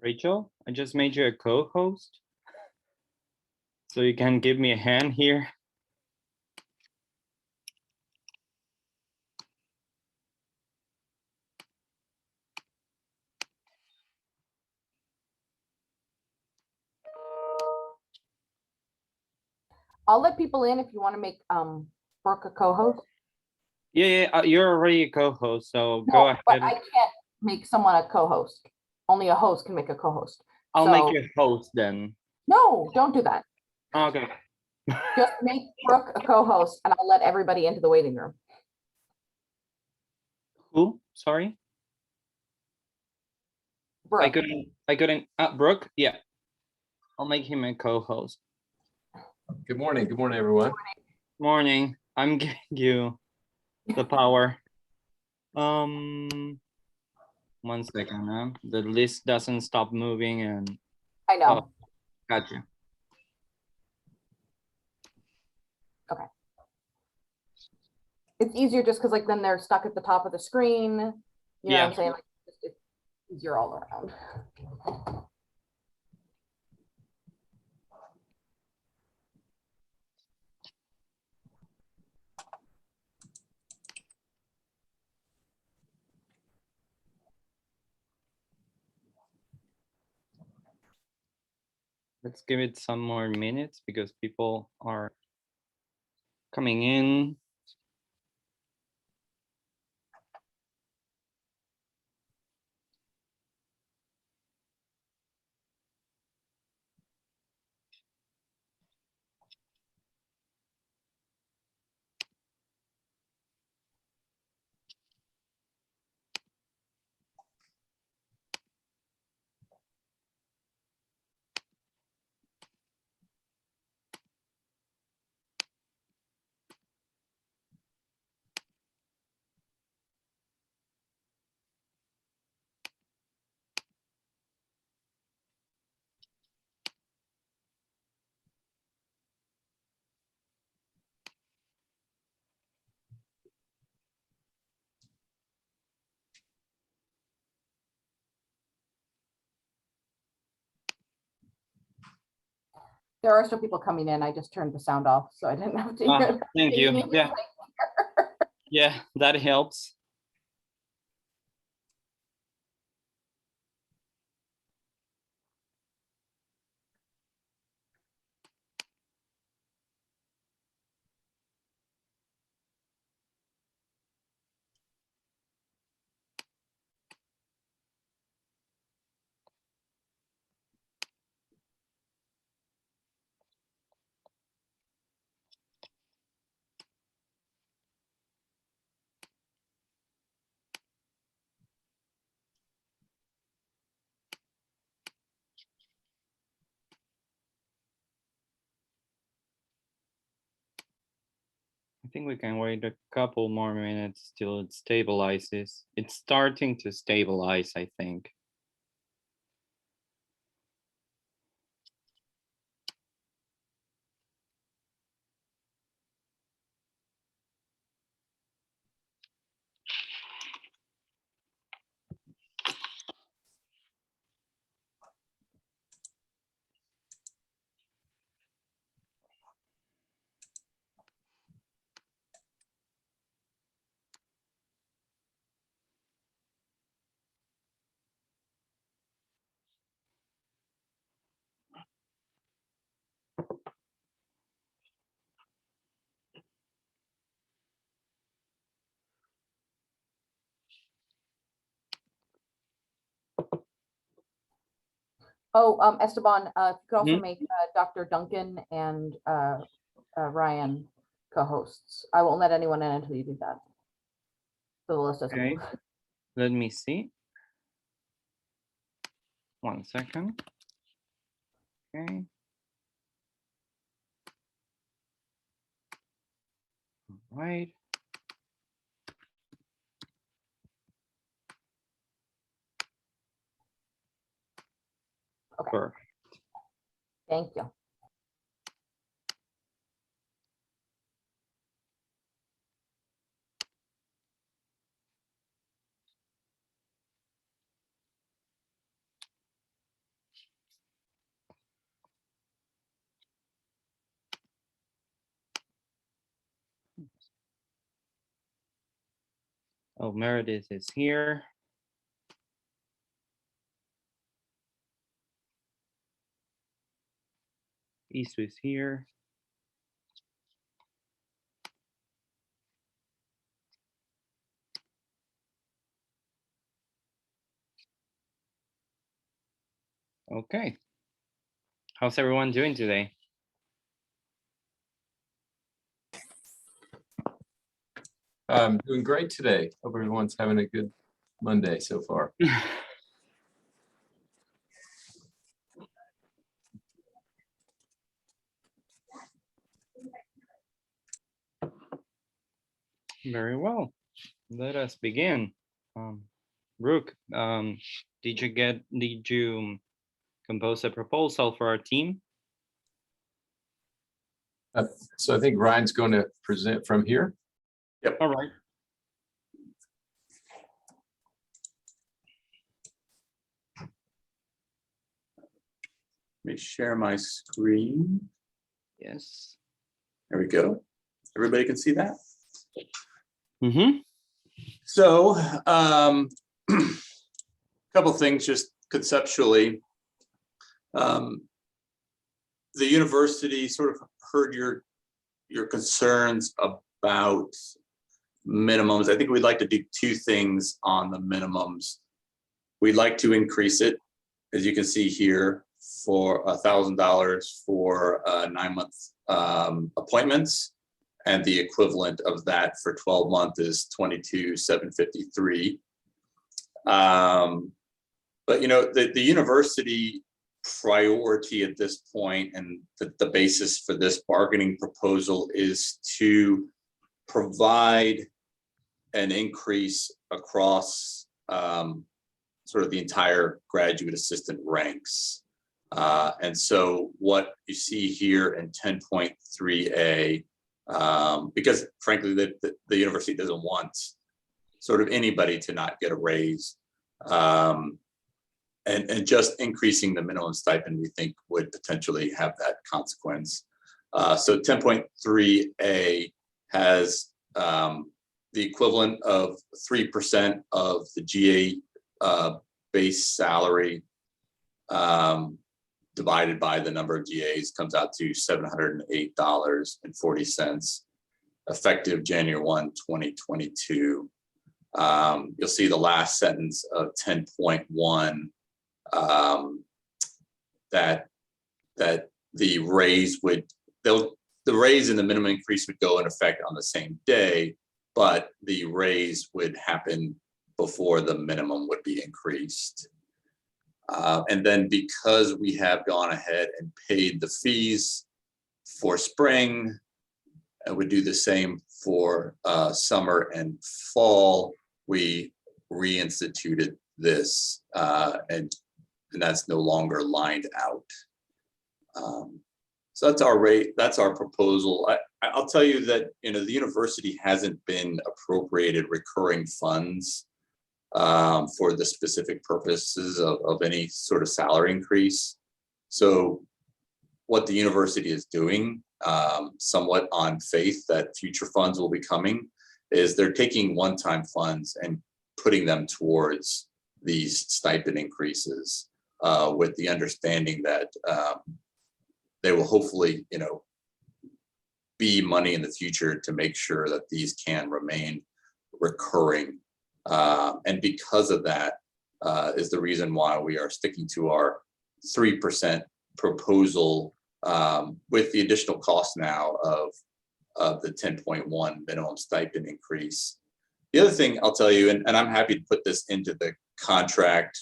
Rachel, I just made you a co-host. So you can give me a hand here. I'll let people in if you want to make Brooke a co-host. Yeah, you're already a co-host, so No, go ahead. but I can't make someone a co-host. Only a host can make a co-host. I'll make you a host then. No, don't do that. Okay. Just make Brooke a co-host and I'll let everybody into the waiting room. Who? Sorry? Brooke. I couldn't, Brooke? Yeah. I'll make him a co-host. Good morning, everyone. Morning. I'm giving you the power. 1 second, huh? The list doesn't stop moving and I know. gotcha. Okay. It's easier just because like then they're stuck at the top of the screen. You know what I'm saying? Like it's easier all around. Let's give it some more minutes because people are coming in. There are still people coming in. I just turned the sound off, so I didn't have to. Thank you. Yeah. Yeah, that helps. I think we can wait a couple more minutes till it stabilizes. It's starting to stabilize, I think. Oh, Esteban, you could also make Dr. Duncan and Ryan co-hosts. I won't let anyone in until you do that. So the list doesn't move. Let me see. 1 second. Okay. All right. Okay. Perfect. Thank you. Oh, Meredith is here. Isu is here. Okay. How's everyone doing today? Doing great today. Hope everyone's having a good Monday so far. Very well. Let us begin. Brooke, did you compose a proposal for our team? So I think Ryan's going to present from here. Yep. All right. Let me share my screen. Yes. There we go. Everybody can see that. Mm-hmm. So, couple things just conceptually. The university sort of heard your concerns about minimums. I think we'd like to do two things on the minimums. We'd like to increase it, as you can see here, for $1,000 for 9-month appointments, and the equivalent of that for 12 months is $22,753. But you know, the university priority at this point, and the basis for this bargaining proposal, is to provide an increase across sort of the entire graduate assistant ranks. And so what you see here in 10.3A, because frankly, the university doesn't want sort of anybody to not get a raise. And just increasing the minimum stipend, we think, would potentially have that consequence. So 10.3A has the equivalent of 3% of the GA base salary divided by the number of GAs, comes out to $708.40, effective January 1, 2022. You'll see the last sentence of 10.1 that the raise the raise and the minimum increase would go in effect on the same day, but the raise would happen before the minimum would be increased. And then because we have gone ahead and paid the fees for spring, and would do the same for summer and fall, we reinstituted this, and that's no longer lined out. So that's our rate, that's our proposal. I'll tell you that, you know, the university hasn't been appropriated recurring funds for the specific purposes of any sort of salary increase. So what the university is doing, somewhat on faith that future funds will be coming, is they're taking one-time funds and putting them towards these stipend increases, with the understanding that they will hopefully, you know, be money in the future to make sure that these can remain recurring. And because of that is the reason why we are sticking to our 3% proposal, with the additional cost now of the 10.1 minimum stipend increase. The other thing I'll tell you, and I'm happy to put this into the contract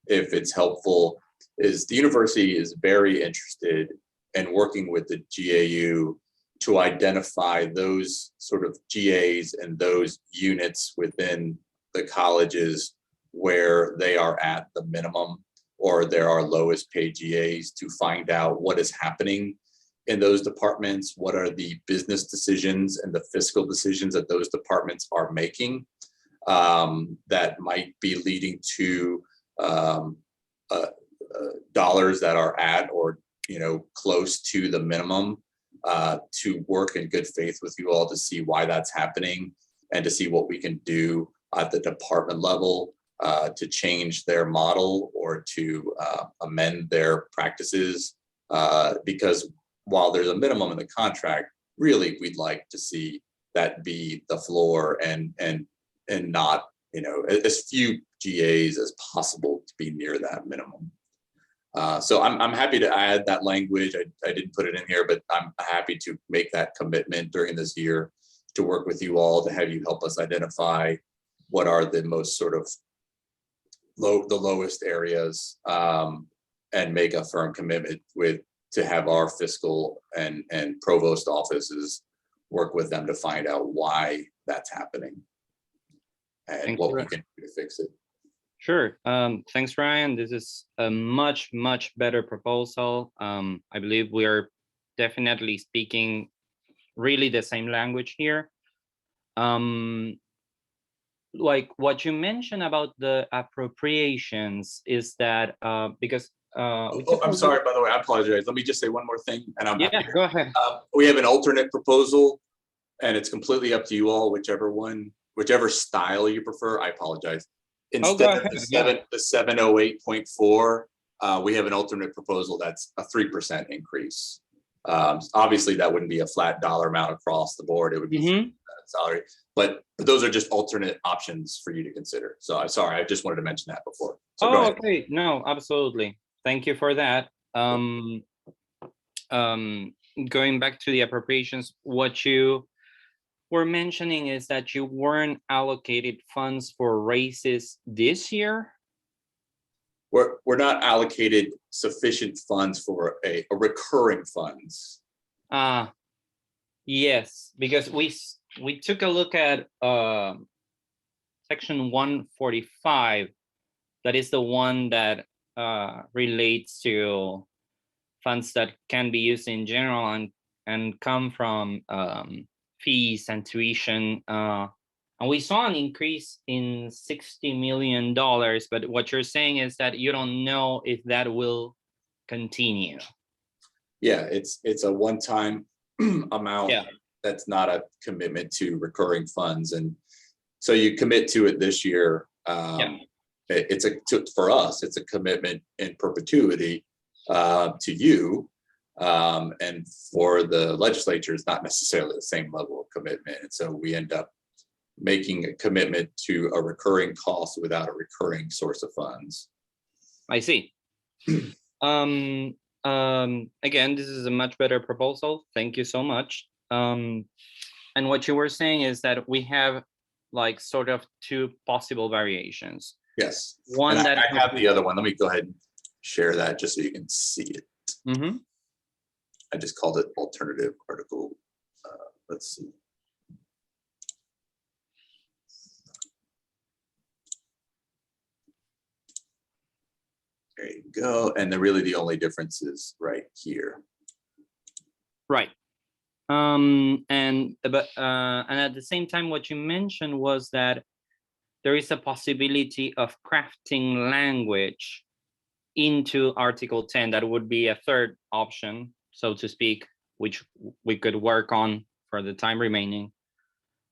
if it's helpful, is the university is very interested in working with the GAU to identify those sort of GAs and those units within the colleges where they are at the minimum or there are lowest paid GAs, to find out what is happening in those departments, what are the business decisions and the fiscal decisions that those departments are making, that might be leading to dollars that are at or, you know, close to the minimum, to work in good faith with you all to see why that's happening and to see what we can do at the department level to change their model or to amend their practices. Because while there's a minimum in the contract, really we'd like to see that be the floor and not, as few GAs as possible to be near that minimum. So I'm happy to add that language. I didn't put it in here, but I'm happy to make that commitment during this year to work with you all to have you help us identify what are the most sort of the lowest areas, and make a firm commitment to have our fiscal and provost offices work with them to find out why that's happening and Thank what you. we can do to fix it. Sure. Thanks, Ryan. This is a much better proposal. I believe we are definitely speaking really the same language here. Like what you mentioned about the appropriations is that because I'm sorry, by the way, I apologize. Let me just say one more thing, and I'm yeah, go ahead. we have an alternate proposal, and it's completely up to you all, whichever style you prefer. I apologize. Instead of the 708.4, we have an alternate proposal that's a 3% increase. Obviously, that wouldn't be a flat dollar amount across the board. It would be salary, but those are just alternate options for you to consider. So I'm sorry, I just wanted to mention that before. So go ahead. Okay. No, absolutely. Thank you for that. Going back to the appropriations, what you were mentioning is that you weren't allocated funds for raises this year. We're not allocated sufficient funds for a recurring funds. Yes, because we took a look at section 145. That is the one that relates to funds that can be used in general and come from fees and tuition. And we saw an increase in $60 million, but what you're saying is that you don't know if that will continue. Yeah, it's a one-time amount. Yeah. That's not a commitment to recurring funds, and so you commit to it this year. For us, it's a commitment in perpetuity to you, and for the legislature, it's not necessarily the same level of commitment, and so we end up making a commitment to a recurring cost without a recurring source of funds. I see. Again, this is a much better proposal. Thank you so much. And what you were saying is that we have like sort of two possible variations. Yes. One and that I have the other one. Let me go ahead and share that just so you can see it. I just called it alternative article. Let's see. There you go. And really the only difference is right here. Right. And at the same time, what you mentioned was that there is a possibility of crafting language into Article 10. That would be a third option, so to speak, which we could work on for the time remaining.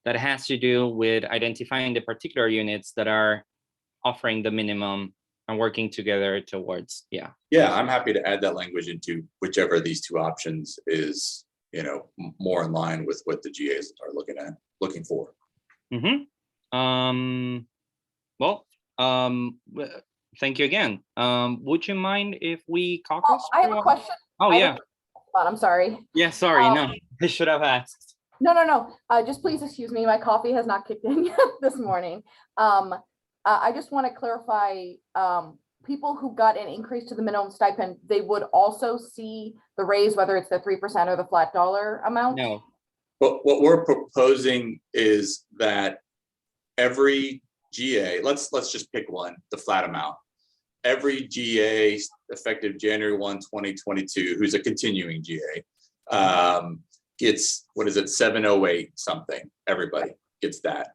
That has to do with identifying the particular units that are offering the minimum and working together towards, yeah, I'm happy to add that language into whichever of these two options is, more in line with what the GAs are looking for. Well, thank you again. Would you mind if we caucus? I have a question. Oh, yeah. I'm sorry. Yeah, sorry, no, I should have asked. No. Just please excuse me. My coffee has not kicked in yet this morning. I just want to clarify, people who got an increase to the minimum stipend, they would also see the raise, whether it's the 3% or the flat dollar amount? No. But what we're proposing is that every GA, let's just pick one, the flat amount. Every GA effective January 1, 2022, who's a continuing GA, gets, what is it, 708 something. Everybody gets that.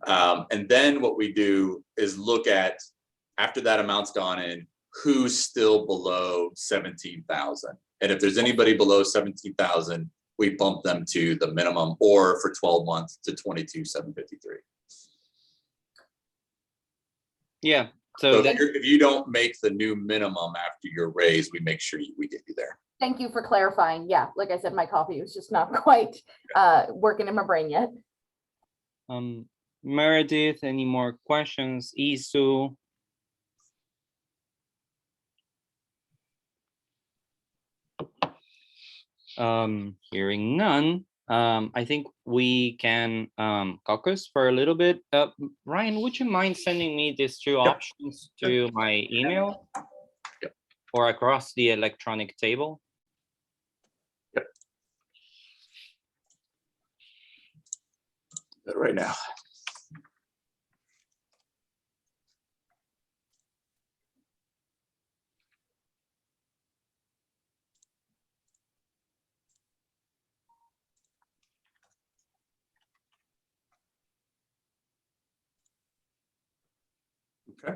And then what we do is look at, after that amount's gone in, who's still below 17,000. And if there's anybody below 17,000, we bump them to the minimum, or for 12 months to 22,753. Yeah, So so if that, if you don't make the new minimum after your raise, we make sure we get you there. Thank you for clarifying. Yeah, like I said, my coffee was just not quite working in my brain yet. Meredith, any more questions? Isu? Hearing none, I think we can caucus for a little bit. Ryan, would you mind sending me these two options to my email? Yep. Or across the electronic table? Yep. Right now. Okay,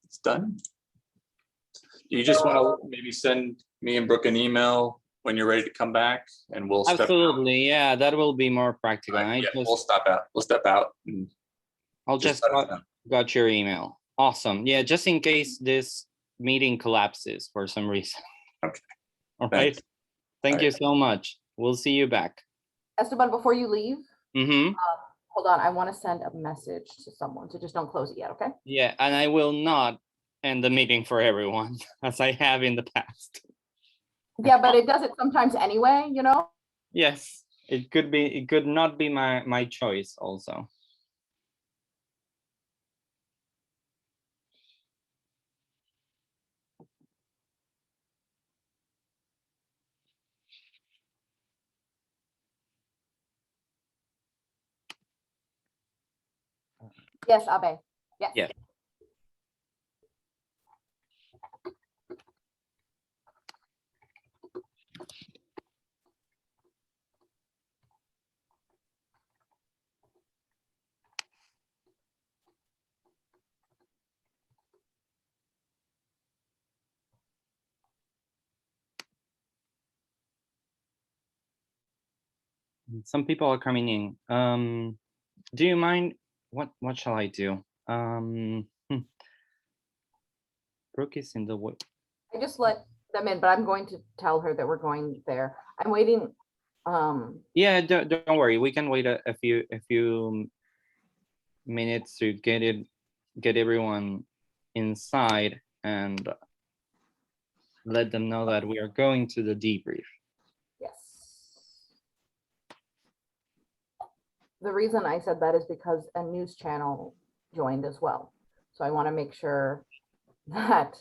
it's done. You just want to maybe send me and Brooke an email when you're ready to come back, and we'll step out. Absolutely, yeah, that will be more practical. Right, yeah, I we'll just, step out. We'll step out. And I'll just let us know. got your email. Awesome. Yeah, just in case this meeting collapses for some reason. Okay. All Thanks. right. Thank All you right. so much. We'll see you back. Esteban, before you leave, Mm-hmm. hold on. I want to send a message to someone, so just don't close it yet, okay? Yeah, and I will not end the meeting for everyone as I have in the past. Yeah, but it does it sometimes anyway, you know? Yes, it could not be my choice also. Yes, Abe. Yes. Yeah. Some people are coming in. Do you mind? What shall I do? Brooke is in the way. I just let them in, but I'm going to tell her that we're going there. I'm waiting. Yeah, don't worry. We can wait a few minutes to get everyone inside and let them know that we are going to the debrief. Yes. The reason I said that is because a news channel joined as well. So I want to make sure that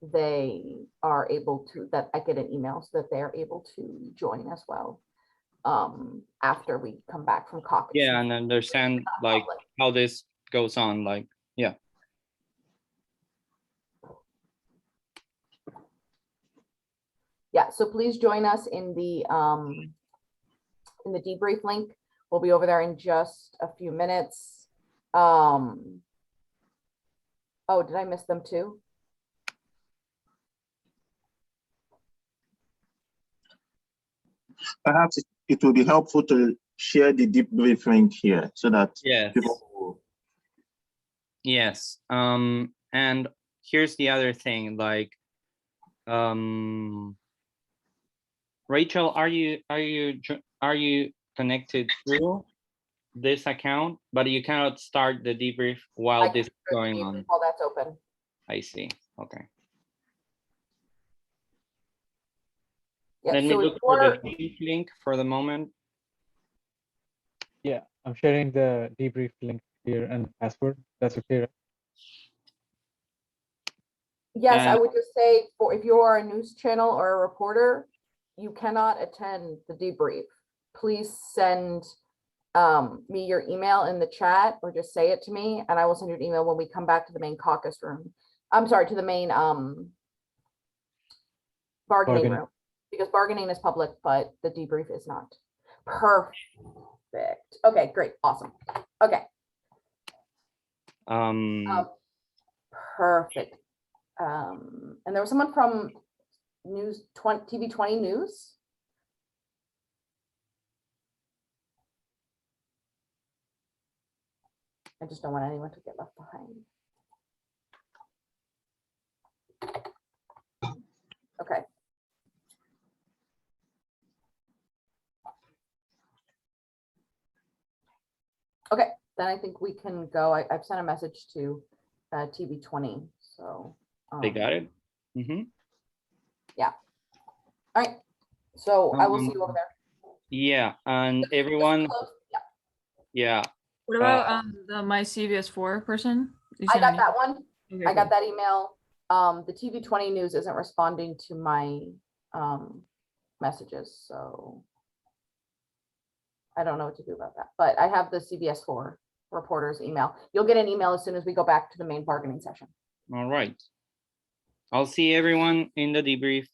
they are able to, that I get an email so that they're able to join as well after we come back from caucus. Yeah, and understand like how this goes on. Like, yeah. Yeah, so please join us in the debrief link. We'll be over there in just a few minutes. Oh, did I miss them too? Perhaps it will be helpful to share the debrief link here so that Yes. people will. Yes. And here's the other thing, like, Rachel, are you connected through this account, but you cannot start the debrief while this is going on? While that's open. I see. Okay. Yeah, Let me so look for the debrief link for the moment. Yeah, I'm sharing the debrief link here and the password. That's okay, right? yes, I And- would just say for if you are a news channel or a reporter, you cannot attend the debrief. Please send me your email in the chat or just say it to me and I will send you an email when we come back to the main caucus room. I'm sorry, to the main bargaining room, because bargaining is public, but the debrief is not. Perfect. Okay, great, awesome. Okay. Perfect. And there was someone from News 20, TV 20 News. I just don't want anyone to get left behind. Okay. Okay, then I think we can go. I've sent a message to TV20, so. They got it? Mhm. All right, so I will see you over there. Yeah, and everyone, yeah, What about the my CVS4 person? You I sent got an that one. email? I got that email. The TV20 news isn't responding to my messages, so I don't know what to do about that, but I have the CBS4 reporter's email. You'll get an email as soon as we go back to the main bargaining session. all right. I'll see everyone in the debrief.